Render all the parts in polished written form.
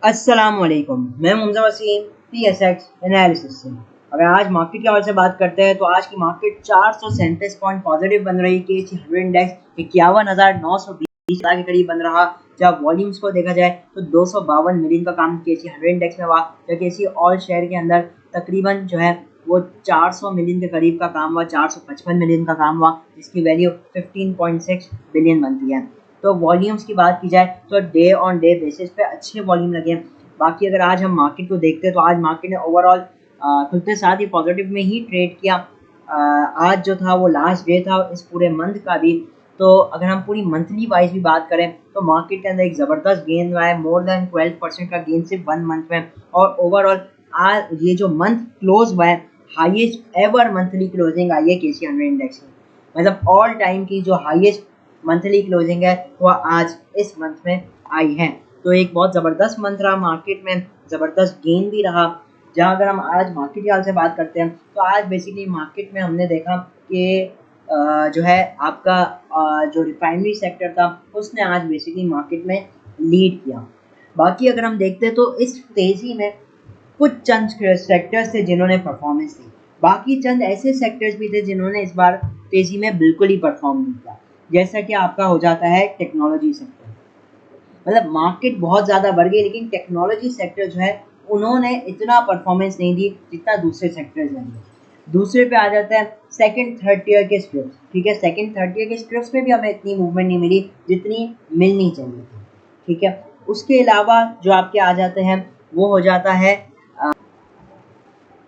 अस्सलाम वालेकुम। मैं मुमज़ा वसीम PSX एनालिसिस से। अगर आज मार्केट के हवाले से बात करते हैं तो आज की मार्केट 437 पॉइंट पॉजिटिव बन रही। KSE 100 इंडेक्स 51,920 के करीब बन रहा। जब वॉल्यूम्स को देखा जाए तो 252 मिलियन का काम KSE 100 इंडेक्स में हुआ, जबकि KSE ऑल शेयर के अंदर तकरीबन जो है वो 400 मिलियन के करीब का काम हुआ, 455 मिलियन का काम हुआ, जिसकी वैल्यू 15.6 बिलियन बनती है। तो वॉल्यूम्स की बात की जाए तो डे ऑन डे बेसिस पे अच्छे वॉल्यूम लगे हैं। बाकी अगर आज हम मार्केट को देखते हैं तो आज मार्केट ने ओवरऑल खुलते साथ ही पॉजिटिव में ही ट्रेड किया। आज जो था वो लास्ट डे था इस पूरे मंथ का भी। तो अगर हम पूरी मंथली वाइज भी बात करें तो मार्केट के अंदर एक ज़बरदस्त गेन हुआ है, मोर देन 12% का गेन सिर्फ 1 मंथ में। और ओवरऑल आज ये जो मंथ क्लोज हुआ है, हाईएस्ट एवर मंथली क्लोजिंग आई है KSE 100 इंडेक्स में। मतलब ऑल टाइम की जो हाईएस्ट मंथली क्लोजिंग है वो आज इस मंथ में आई है। तो एक बहुत ज़बरदस्त मंथ रहा मार्केट में, ज़बरदस्त गेन भी रहा। जहाँ अगर हम आज मार्केट के हाल से बात करते हैं तो आज बेसिकली मार्केट में हमने देखा कि जो है आपका जो रिफाइनरी सेक्टर था उसने आज बेसिकली मार्केट में लीड किया। बाकी अगर हम देखते हैं तो इस तेज़ी में कुछ चंद सेक्टर्स थे जिन्होंने परफॉर्मेंस दी, बाकी चंद ऐसे सेक्टर्स भी थे जिन्होंने इस बार तेज़ी में बिल्कुल ही परफॉर्म नहीं किया। जैसा कि आपका हो जाता है टेक्नोलॉजी सेक्टर। मतलब मार्केट बहुत ज़्यादा बढ़ गई लेकिन टेक्नोलॉजी सेक्टर जो है उन्होंने इतना परफॉर्मेंस नहीं दी जितना दूसरे सेक्टर्स ने दिया। दूसरे पे आ जाता है सेकंड थर्ड ईयर के स्क्रिप्ट। ठीक है, सेकंड थर्ड ईयर के स्क्रिप्ट में भी हमें इतनी मूवमेंट नहीं मिली जितनी मिलनी चाहिए थी। ठीक है, उसके अलावा जो आपके आ जाते हैं वो हो जाता है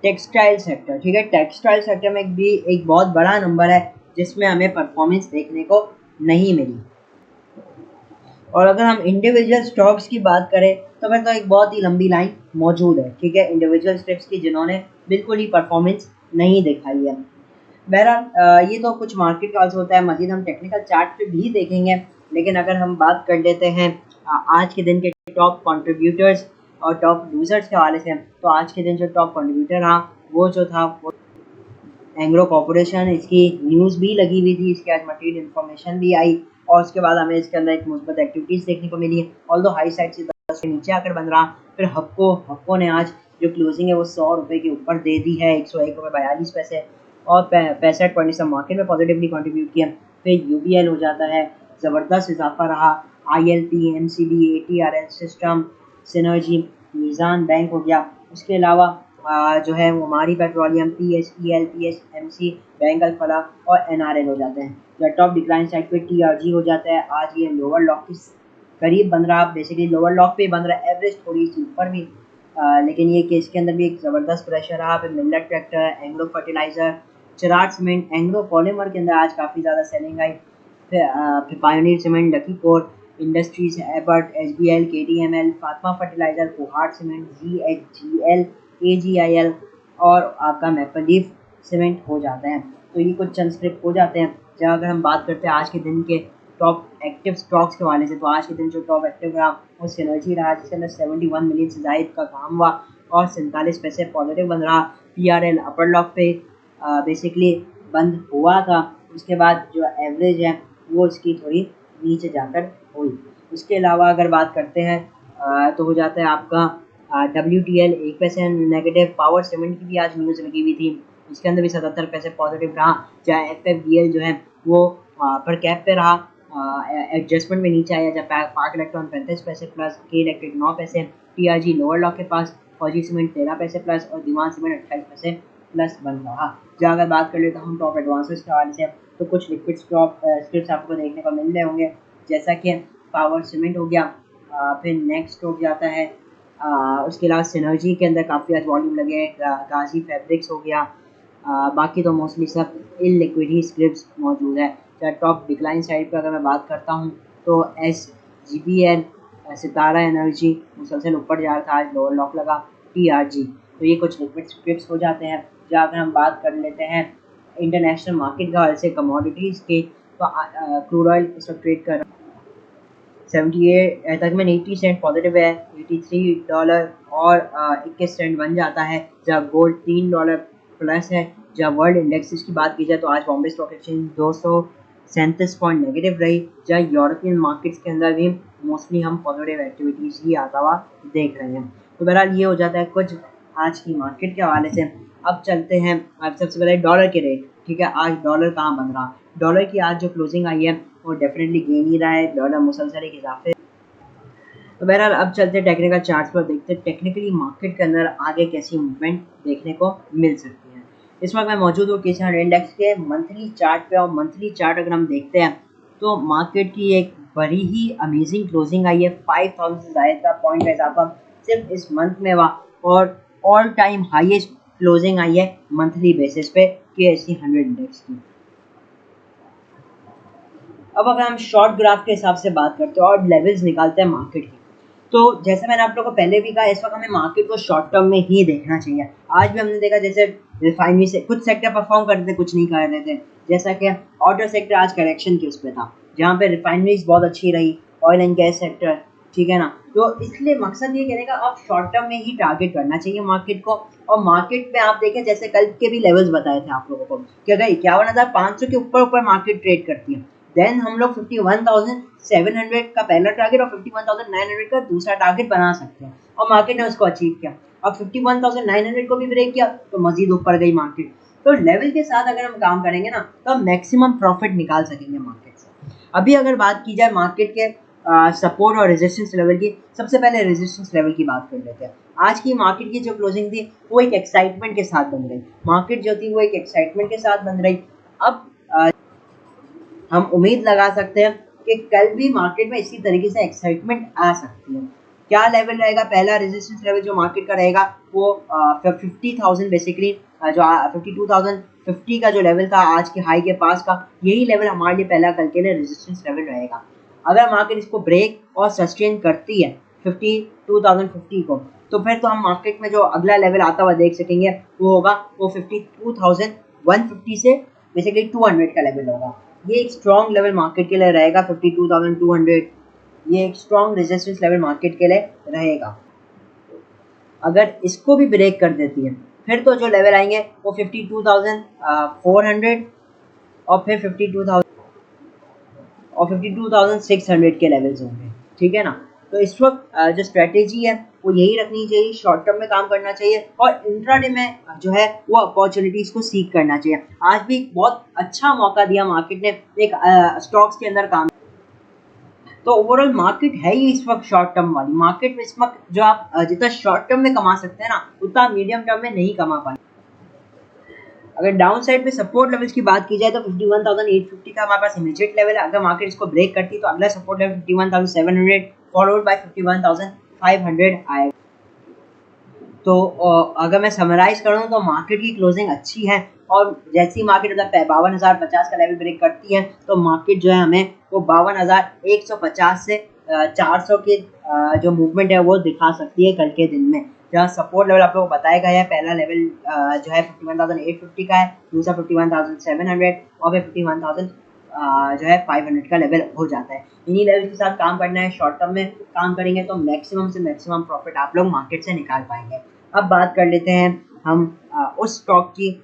टेक्सटाइल सेक्टर। ठीक है, टेक्सटाइल सेक्टर में भी एक बहुत बड़ा नंबर है जिसमें हमें परफॉर्मेंस देखने को नहीं मिली। और अगर हम इंडिविजुअल स्टॉक्स की बात करें तो फिर तो एक बहुत ही लंबी लाइन मौजूद है। ठीक है, इंडिविजुअल स्टॉक्स की जिन्होंने बिल्कुल ही परफॉर्मेंस नहीं दिखाई है। बहरहाल ये तो कुछ मार्केट का होता है, मजीद हम टेक्निकल चार्ट पे भी देखेंगे। लेकिन अगर हम बात कर लेते हैं आज के दिन के टॉप कंट्रीब्यूटर्स और टॉप लूजर्स के हवाले से, तो आज के दिन जो टॉप कंट्रीब्यूटर रहा वो जो था वो एंग्रो कॉरपोरेशन। इसकी न्यूज़ भी लगी हुई थी, इसके आज मटेरियल इन्फॉर्मेशन भी आई और उसके बाद हमें इसके अंदर एक मुस्बत एक्टिविटीज़ देखने को मिली है। ऑल्दो हाई साइड से 10 के नीचे आकर बन रहा। फिर हप्को ने आज जो क्लोजिंग है वो 100 रुपये के ऊपर दे दी है, 101 रुपये 42 पैसे, और 65 पॉइंट सब मार्केट में पॉजिटिवली कंट्रीब्यूट किया। फिर UBL हो जाता है, ज़बरदस्त इजाफा रहा। ILP, MCB, ATRL system, synergy, Meezan bank हो गया। उसके अलावा जो है वो हमारी पेट्रोलियम, PSEL, PSMC, बैंक अल और NRL हो जाते हैं। या टॉप डिक्लाइन साइड पे TRG हो जाता है। आज ये लोअर लॉक के करीब बन रहा, बेसिकली लोअर लॉक पे बन रहा है, एवरेज थोड़ी सी ऊपर भी, लेकिन ये केस के अंदर भी एक ज़बरदस्त प्रेशर रहा। फिर Millat tractor, Engro fertilizer, Chirag cement, Engro polymer के अंदर आज काफ़ी ज़्यादा सेलिंग आई। फिर pioneer cement, lucky core industries, एबर्ट, SBL, KDML, Fatima fertilizer, Kohat cement, GHGL, AGIL और आपका मैपल लीफ सीमेंट हो जाता है। तो ये कुछ चंद स्क्रिप्ट हो जाते हैं। जहाँ अगर हम बात करते हैं आज के दिन के टॉप एक्टिव स्टॉक्स के हवाले से, तो आज के दिन जो टॉप एक्टिव रहा वो सिनर्जी रहा, जिसके अंदर 71 मिलियन से जायद का काम हुआ और 47 पैसे पॉजिटिव बन रहा। PRL अपर लॉक पे बेसिकली बंद हुआ था, उसके बाद जो एवरेज है वो इसकी थोड़ी नीचे जाकर हुई। उसके अलावा अगर बात करते हैं तो हो जाता है आपका WTL 1 पैसे नेगेटिव। पावर सीमेंट की भी आज न्यूज़ लगी हुई थी, इसके अंदर भी 77 पैसे पॉजिटिव रहा। जहाँ FFBL जो है वो पर कैप पे रहा, एडजस्टमेंट में नीचे आया। जब पार्क इलेक्ट्रॉन 35 पैसे प्लस, के इलेक्ट्रिक 9 पैसे, TRG लोअर लॉक के पास, फौजी सीमेंट 13 पैसे प्लस और दीवान सीमेंट 28 पैसे प्लस बन रहा। जहाँ अगर बात कर लेता हूँ टॉप एडवांसेस के हवाले से, तो कुछ लिक्विड स्क्रिप्ट आपको देखने को मिल रहे होंगे, जैसा कि पावर सीमेंट हो गया। फिर नेक्स्ट हो जाता है उसके अलावा सिनर्जी के अंदर काफ़ी आज वॉल्यूम लगे हैं। गाजी फैब्रिक्स हो गया। बाकी तो मोस्टली सब इल लिक्विड ही स्क्रिप्ट मौजूद है। चाहे टॉप डिक्लाइन साइड पर अगर मैं बात करता हूँ तो SGBL, सितारा एनर्जी मुसलसल ऊपर जा रहा था, आज लोअर लॉक लगा। TRG, तो ये कुछ लिक्विड स्क्रिप्ट हो जाते हैं। जहाँ अगर हम बात कर लेते हैं इंटरनेशनल मार्केट के हवाले से कमोडिटीज़ के, तो क्रूड ऑयल इस वक्त ट्रेड कर 78 तक में 80 सेंट पॉजिटिव है, $83 और 21 सेंट बन जाता है। जब गोल्ड $3 प्लस है। जब वर्ल्ड इंडेक्सेस की बात की जाए तो आज Bombay stock exchange 237 point negative रही। जहाँ यूरोपियन मार्केट्स के अंदर भी मोस्टली हम पॉजिटिव एक्टिविटीज़ ही आता हुआ देख रहे हैं। तो बहरहाल ये हो जाता है कुछ आज की मार्केट के हवाले से। अब चलते हैं, अब सबसे पहले डॉलर के रेट। ठीक है, आज डॉलर कहाँ बन रहा? डॉलर की आज जो क्लोजिंग आई है वो डेफिनेटली गेन ही रहा है, डॉलर मुसलसल एक इजाफे। तो बहरहाल अब चलते हैं टेक्निकल चार्ट्स पर, देखते हैं टेक्निकली मार्केट के अंदर आगे कैसी मूवमेंट देखने को मिल सकती है। इस वक्त मैं मौजूद हूँ KC इंडेक्स के मंथली चार्ट पे, और मंथली चार्ट अगर हम देखते हैं तो मार्केट की एक बड़ी ही अमेजिंग क्लोजिंग आई है, 5000 से ज़ायद का पॉइंट का इजाफा सिर्फ इस मंथ में हुआ, और ऑल टाइम हाईएस्ट क्लोजिंग आई है मंथली बेसिस पे KC 100 इंडेक्स की। अब अगर हम शॉर्ट ग्राफ के हिसाब से बात करते हैं और लेवल्स निकालते हैं मार्केट की, तो जैसे मैंने आप लोगों को पहले भी कहा, इस वक्त हमें मार्केट को शॉर्ट टर्म में ही देखना चाहिए। आज भी हमने देखा जैसे रिफाइनरी से कुछ सेक्टर परफॉर्म कर रहे थे, कुछ नहीं कर रहे थे। जैसा कि ऑटो सेक्टर आज करेक्शन की उस पर था, जहाँ पे रिफाइनरीज बहुत अच्छी रही, ऑयल एंड गैस सेक्टर, ठीक है ना। तो इसलिए मकसद ये कहने का अब शॉर्ट टर्म में ही टारगेट करना चाहिए मार्केट को। और मार्केट में आप देखें जैसे कल के भी लेवल्स बताए थे आप लोगों को कि अगर 51,500 के ऊपर मार्केट ट्रेड करती है, देन हम लोग 51,700 का पहला टारगेट और 51,900 का दूसरा टारगेट बना सकते हैं, और मार्केट ने उसको अचीव किया। अब 51,900 को भी ब्रेक किया तो मजीद ऊपर गई मार्केट। तो लेवल के साथ अगर हम काम करेंगे ना तो हम मैक्सिमम प्रॉफिट निकाल सकेंगे मार्केट से। अभी अगर बात की जाए मार्केट के सपोर्ट और रेजिस्टेंस लेवल की, सबसे पहले रेजिस्टेंस लेवल की बात कर लेते हैं। आज की मार्केट की जो क्लोजिंग थी वो एक एक्साइटमेंट के साथ बन रही, मार्केट जो थी वो एक एक्साइटमेंट के साथ बन रही। अब हम उम्मीद लगा सकते हैं कि कल भी मार्केट में इसी तरीके से एक्साइटमेंट आ सकती है। क्या लेवल रहेगा? पहला रेजिस्टेंस लेवल जो मार्केट का रहेगा वो 50,000 बेसिकली, जो 52,050 का जो लेवल था आज के हाई के पास का, यही लेवल हमारे लिए पहला कल के लिए रेजिस्टेंस लेवल रहेगा। अगर मार्केट इसको ब्रेक और सस्टेन करती है 52,050 को, तो फिर तो हम मार्केट में जो अगला लेवल आता हुआ देख सकेंगे वो होगा वो 52,150 से बेसिकली 200 का लेवल होगा। ये एक स्ट्रॉन्ग लेवल मार्केट के लिए रहेगा 52,200। ये एक स्ट्रॉन्ग रेजिस्टेंस लेवल मार्केट के लिए रहेगा। अगर इसको भी ब्रेक कर देती है फिर तो जो लेवल आएंगे वो 52,400 और फिर 52,000 और 52,600 के लेवल्स होंगे, ठीक है ना। तो इस वक्त जो स्ट्रेटेजी है वो यही रखनी चाहिए, शॉर्ट टर्म में काम करना चाहिए और इंट्राडे में जो है वो अपॉर्चुनिटीज़ को सीख करना चाहिए। आज भी एक बहुत अच्छा मौका दिया मार्केट ने एक स्टॉक्स के अंदर काम। तो ओवरऑल मार्केट है ही इस वक्त शॉर्ट टर्म वाली मार्केट में। इस वक्त जो आप जितना शॉर्ट टर्म में कमा सकते हैं ना उतना मीडियम टर्म में नहीं कमा पाए। अगर डाउन साइड पे सपोर्ट लेवल्स की बात की जाए तो 51,850 का हमारे पास इमीडिएट लेवल है। अगर मार्केट इसको ब्रेक करती है तो अगला सपोर्ट लेवल 51,700 फॉलोड बाय 51,500 आएगा। तो अगर मैं समराइज करूँ तो मार्केट की क्लोजिंग अच्छी है, और जैसी मार्केट मतलब 52,050 का लेवल ब्रेक करती है तो मार्केट जो है हमें वो 52,150 से 400 के जो मूवमेंट है वो दिखा सकती है कल के दिन में। जहाँ सपोर्ट लेवल आप लोगों को बताया गया है, पहला लेवल जो है 51,850 का है, दूसरा 51,700 और फिर 51,000 जो है 500 का लेवल हो जाता है। इन्हीं लेवल के साथ काम करना है, शॉर्ट टर्म में काम करेंगे तो मैक्सिमम से मैक्सिमम प्रॉफिट आप लोग मार्केट से निकाल पाएंगे। अब बात कर लेते हैं हम उस स्टॉक की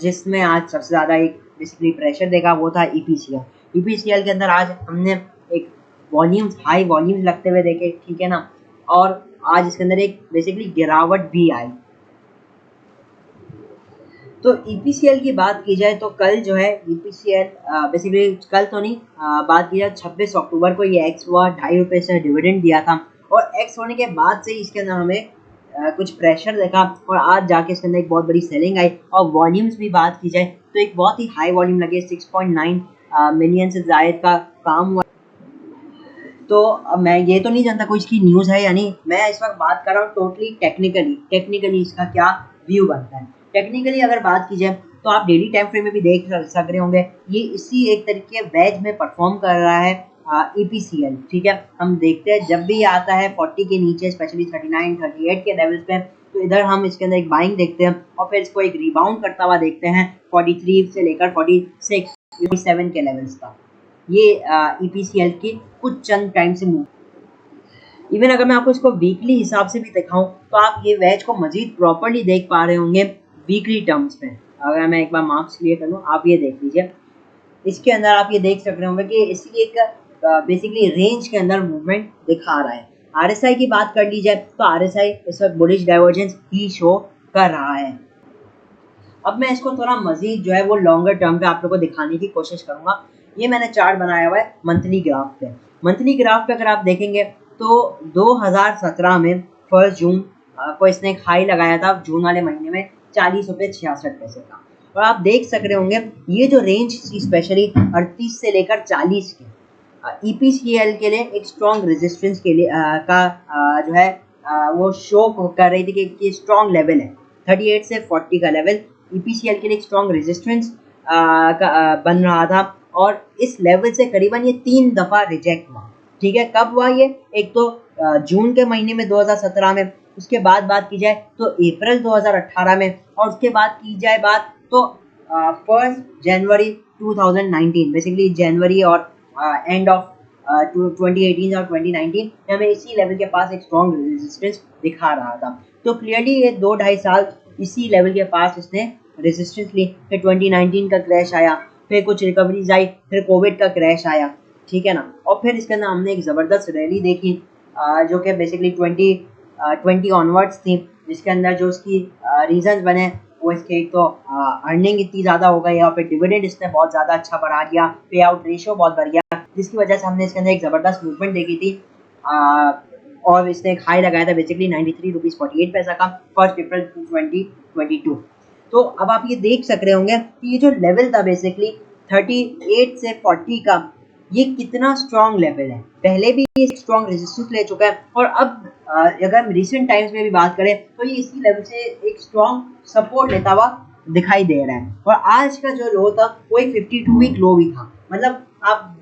जिसमें आज सबसे ज़्यादा एक बेसिकली प्रेशर देखा, वो था EPCL। EPCL के अंदर आज हमने एक वॉल्यूम्स हाई वॉल्यूम्स लगते हुए देखे, ठीक है ना, और आज इसके अंदर एक बेसिकली गिरावट भी आई। तो EPCL की बात की जाए तो कल जो है EPCL बेसिकली कल तो नहीं, बात की जाए 26 अक्टूबर को ये एक्स हुआ, ₹2.5 से डिविडेंड दिया था, और एक्स होने के बाद से इसके अंदर हमें कुछ प्रेशर देखा और आज जाके इसके अंदर एक बहुत बड़ी सेलिंग आई। और वॉल्यूम्स भी बात की जाए तो एक बहुत ही हाई वॉल्यूम लगे, 6.9 मिलियन से ज़ायद का काम हुआ। तो मैं ये तो नहीं जानता कोई इसकी न्यूज़ है या नहीं, मैं इस वक्त बात कर रहा हूँ टोटली टेक्निकली इसका क्या व्यू बनता है। टेक्निकली अगर बात की जाए तो आप डेली टाइम फ्रेम में भी देख सक रहे होंगे, ये इसी एक तरीके वेज में परफॉर्म कर रहा है EPCL, ठीक है। हम देखते हैं जब भी ये आता है 40 के नीचे, स्पेशली 39 38 के लेवल्स पे, तो इधर हम इसके अंदर एक बाइंग देखते हैं और फिर इसको एक रिबाउंड करता हुआ देखते हैं 43 से लेकर 46 47 के लेवल्स तक। ये EPCL की कुछ चंद टाइम से मूव। इवन अगर मैं आपको इसको वीकली हिसाब से भी दिखाऊं तो आप ये वेज को मजीद प्रॉपर्ली देख पा रहे होंगे वीकली टर्म्स में। अगर मैं एक बार मार्क्स क्लियर कर लूँ, आप ये देख लीजिए, इसके अंदर आप ये देख सक रहे होंगे कि इसकी एक बेसिकली रेंज के अंदर मूवमेंट दिखा रहा है। आरएसआई की बात कर ली जाए तो आरएसआई इस वक्त बुलिश डाइवर्जेंस ही शो कर रहा है। अब मैं इसको थोड़ा मजीद जो है वो लॉन्गर टर्म पे आप लोगों को दिखाने की कोशिश करूंगा। ये मैंने चार्ट बनाया हुआ है मंथली ग्राफ पे। मंथली ग्राफ पे अगर आप देखेंगे तो 2017 में 1 जून को इसने एक हाई लगाया था जून वाले महीने में 40 रुपये 66 पैसे का। और आप देख सक रहे होंगे ये जो रेंज थी स्पेशली 38 से लेकर 40 की ईपीसीएल के लिए एक स्ट्रॉन्ग रेजिस्टेंस के लिए जो है वो शो कर रही थी कि स्ट्रॉन्ग लेवल है 38 से 40 का लेवल ईपीसीएल के लिए एक स्ट्रॉन्ग रेजिस्टेंस बन रहा था। और इस लेवल से करीबन ये 3 दफ़ा रिजेक्ट हुआ। ठीक है, कब हुआ ये? एक तो जून के महीने में 2017 में, उसके बाद बात की जाए तो अप्रैल 2018 में, और उसके बाद की जाए बात तो 1 जनवरी 2019, बेसिकली जनवरी और एंड ऑफ 2018 और 2019 हमें इसी लेवल के पास एक स्ट्रॉन्ग रेजिस्टेंस दिखा रहा था। तो क्लियरली ये 2-2.5 साल इसी लेवल के पास इसने रेजिस्टेंस ली। फिर 2019 का क्रैश आया, फिर कुछ रिकवरीज आई, फिर कोविड का क्रैश आया, ठीक है ना। और फिर इसके अंदर हमने एक ज़बरदस्त रैली देखी जो कि बेसिकली 2020 ऑनवर्ड्स थी, जिसके अंदर जो उसकी रीजंस बने वो इसके एक तो अर्निंग इतनी ज़्यादा हो गई और फिर डिविडेंड इसने बहुत ज़्यादा अच्छा बढ़ा दिया, पे आउट रेशियो बहुत बढ़ गया, जिसकी वजह से हमने इसके अंदर एक ज़बरदस्त मूवमेंट देखी थी। और इसने एक हाई लगाया था बेसिकली 93 रुपीज़ 48 पैसा का 1 अप्रैल 2022। तो अब आप ये देख सक रहे होंगे कि ये जो लेवल था बेसिकली 38 से 40 का, ये कितना स्ट्रॉन्ग लेवल है। पहले भी ये स्ट्रॉन्ग रेजिस्टेंस ले चुका है और अब अगर हम रिसेंट टाइम्स में भी बात करें तो ये इसी लेवल से एक स्ट्रॉन्ग सपोर्ट लेता हुआ दिखाई दे रहा है। और आज का जो लो था वो एक 52 वीक लो भी था। मतलब आप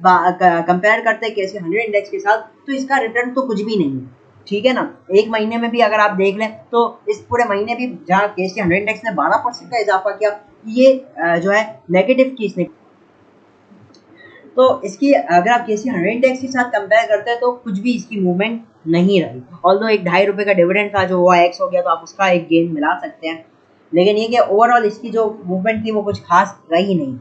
कंपेयर करते हैं कैसे 100 इंडेक्स के साथ, तो इसका रिटर्न तो कुछ भी नहीं है, ठीक है ना। एक महीने में भी अगर आप देख लें तो इस पूरे महीने भी जहाँ केसी 100 इंडेक्स ने 12% का इजाफा किया, ये जो है नेगेटिव की इसने। तो इसकी अगर आप केसी 100 इंडेक्स के साथ कंपेयर करते हैं तो कुछ भी इसकी मूवमेंट नहीं रही। ऑल्दो एक 2.5 रुपये का डिविडेंड था जो वो एक्स हो गया, तो आप उसका एक गेन मिला सकते हैं, लेकिन ये कि ओवरऑल इसकी जो मूवमेंट थी वो कुछ खास रही नहीं।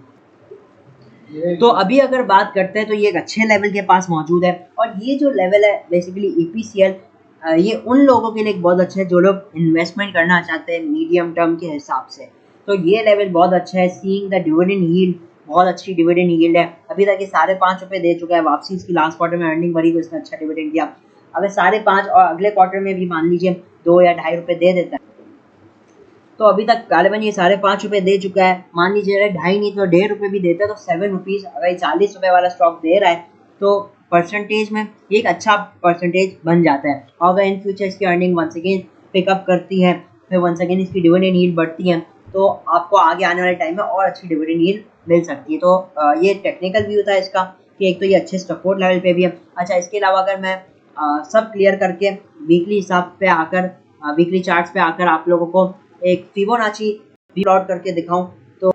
तो अभी अगर बात करते हैं तो ये एक अच्छे लेवल के पास मौजूद है। और ये जो लेवल है बेसिकली ईपीसीएल, ये उन लोगों के लिए बहुत अच्छा है जो लोग इन्वेस्टमेंट करना चाहते हैं मीडियम टर्म के हिसाब से। तो ये लेवल बहुत अच्छा है। सीइंग द डिविडेंड यील्ड, बहुत अच्छी डिविडेंड यील्ड है। अभी तक ये 5.5 रुपये दे चुका है। वापसी इसकी लास्ट क्वार्टर में अर्निंग बढ़ी तो इसने अच्छा डिविडेंड दिया। अगर 5.5 और अगले क्वार्टर में भी मान लीजिए 2 या 2.5 रुपये दे देता है, तो अभी तक गालिबन ये 5.5 रुपये दे चुका है। मान लीजिए अगर 2.5 नहीं तो 1.5 रुपये भी देता है तो 7 रुपीज़। अगर 40 रुपये वाला स्टॉक दे रहा है तो परसेंटेज में एक अच्छा परसेंटेज बन जाता है। और अगर इन फ्यूचर इसकी अर्निंग वंस अगेन पिकअप करती है, फिर वंस अगेन इसकी डिविडेंड यील्ड बढ़ती है, तो आपको आगे आने वाले टाइम में और अच्छी डिविडेंड यील्ड मिल सकती है। तो ये टेक्निकल व्यू था इसका कि एक तो ये अच्छे सपोर्ट लेवल पे भी है। अच्छा, इसके अलावा अगर मैं सब क्लियर करके वीकली हिसाब पे आकर वीकली चार्ट्स पे आकर आप लोगों को एक फिबोनाची प्लॉट करके दिखाऊं तो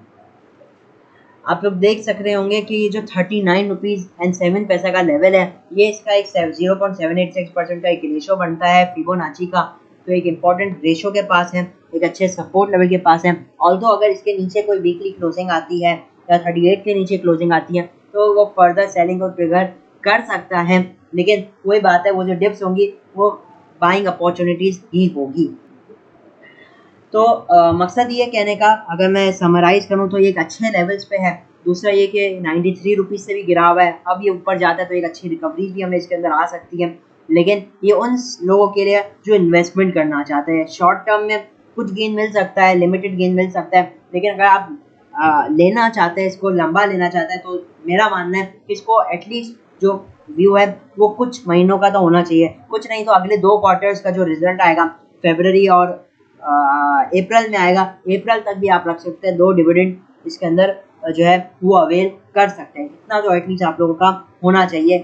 आप लोग देख सक रहे होंगे कि ये जो 39 रुपीज़ एंड 7 पैसा का लेवल है, ये इसका एक 0.786% का एक रेशो बनता है फिबोनाची का। तो एक इम्पॉर्टेंट रेशो के पास है, एक अच्छे सपोर्ट लेवल के पास है। ऑल्दो अगर इसके नीचे कोई वीकली क्लोजिंग आती है या 38 के नीचे क्लोजिंग आती है तो वो फर्दर सेलिंग को ट्रिगर कर सकता है, लेकिन वही बात है वो जो डिप्स होंगी वो बाइंग अपॉर्चुनिटीज़ ही होगी। तो मकसद ये कहने का अगर मैं समराइज़ करूँ तो ये एक अच्छे लेवल्स पे है। दूसरा ये कि 93 रुपीज़ से भी गिरा हुआ है, अब ये ऊपर जाता है तो एक अच्छी रिकवरी भी हमें इसके अंदर आ सकती है। लेकिन ये उन लोगों के लिए जो इन्वेस्टमेंट करना चाहते हैं। शॉर्ट टर्म में कुछ गेन मिल सकता है, लिमिटेड गेन मिल सकता है, लेकिन अगर आप लेना चाहते हैं, इसको लंबा लेना चाहते हैं, तो मेरा मानना है कि इसको एटलीस्ट जो व्यू है वो कुछ महीनों का तो होना चाहिए। कुछ नहीं तो अगले 2 क्वार्टर्स का जो रिजल्ट आएगा फरवरी और अप्रैल में आएगा, अप्रैल तक भी आप रख सकते हैं। 2 डिविडेंड इसके अंदर जो है वो अवेल कर सकते हैं। इतना जो एटलीस्ट आप लोगों का होना चाहिए।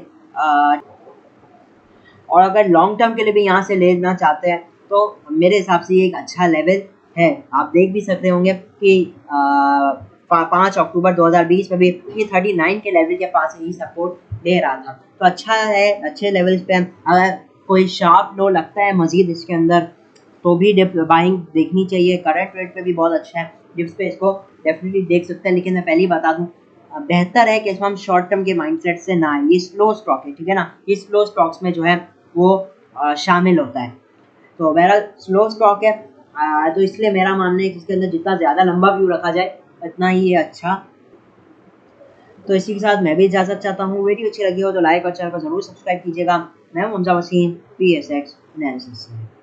और अगर लॉन्ग टर्म के लिए भी यहाँ से लेना चाहते हैं तो मेरे हिसाब से ये एक अच्छा लेवल है। आप देख भी सकते होंगे कि 5 अक्टूबर 2020 में भी ये 39 के लेवल के पास ही सपोर्ट दे रहा था। तो अच्छा है, अच्छे लेवल्स पे। अगर कोई शार्प लो लगता है मजीद इसके अंदर तो भी डिप बाइंग देखनी चाहिए। करंट रेट पे भी बहुत अच्छा है, डिप्स पे इसको डेफिनेटली देख सकते हैं। लेकिन मैं पहले ही बता दूं बेहतर है कि इसमें हम शॉर्ट टर्म के माइंडसेट से ना आए। ये स्लो स्टॉक है, ठीक है ना, ये स्लो स्टॉक्स में जो है वो शामिल होता है। तो बहरहाल स्लो स्टॉक है, तो इसलिए मेरा मानना है कि इसके अंदर जितना ज़्यादा लंबा व्यू रखा जाए उतना ही ये अच्छा। तो इसी के साथ मैं भी इजाज़त चाहता हूँ। वीडियो अच्छी लगी हो तो लाइक और चैनल को ज़रूर सब्सक्राइब कीजिएगा। मैं हूं हमजा वसीम, PSX एनालिसिस से।